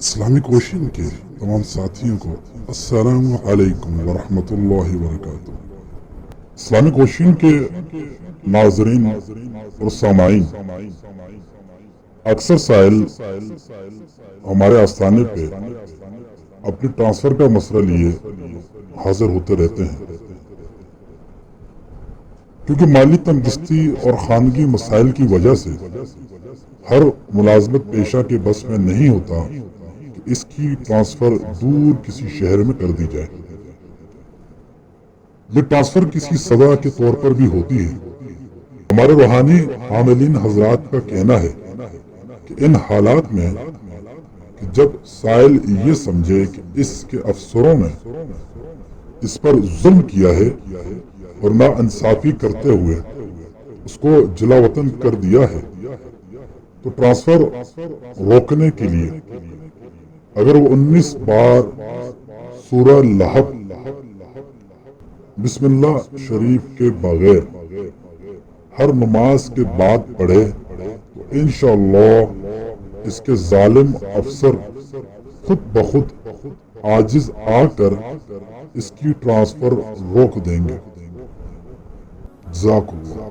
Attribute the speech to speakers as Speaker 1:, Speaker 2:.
Speaker 1: Islamic ocean کے تمام ساتھیوں کو السلام علیکم ورحمۃ اللہ وبرکاتہ۔ اسلامک اوشین کے ناظرین اور سامعین، اکثر سائل ہمارے آستانے پہ اپنے ٹرانسفر کا مسئلہ لیے حاضر ہوتے رہتے ہیں، کیونکہ مالی تنگدستی اور خانگی مسائل کی وجہ سے ہر ملازمت پیشہ کے بس میں نہیں ہوتا کہ اس کی ٹرانسفر دور کسی شہر میں کر دی جائے۔ یہ ٹرانسفر کسی سزا کے طور پر بھی ہوتی ہے۔ ہمارے روحانی عاملین حضرات کا کہنا ہے کہ ان حالات میں کہ جب سائل یہ سمجھے کہ اس کے افسروں نے اس پر ظلم کیا ہے اور نا انصافی کرتے ہوئے اس کو جلا وطن کر دیا ہے، تو ٹرانسفر روکنے کے لیے اگر وہ 19 بار سورہ لہب بسم اللہ شریف کے بغیر ہر نماز کے بعد پڑھے تو انشاءاللہ اس کے ظالم افسر خود بخود عاجز آ کر اس کی ٹرانسفر روک دیں گے۔ جزاک اللہ۔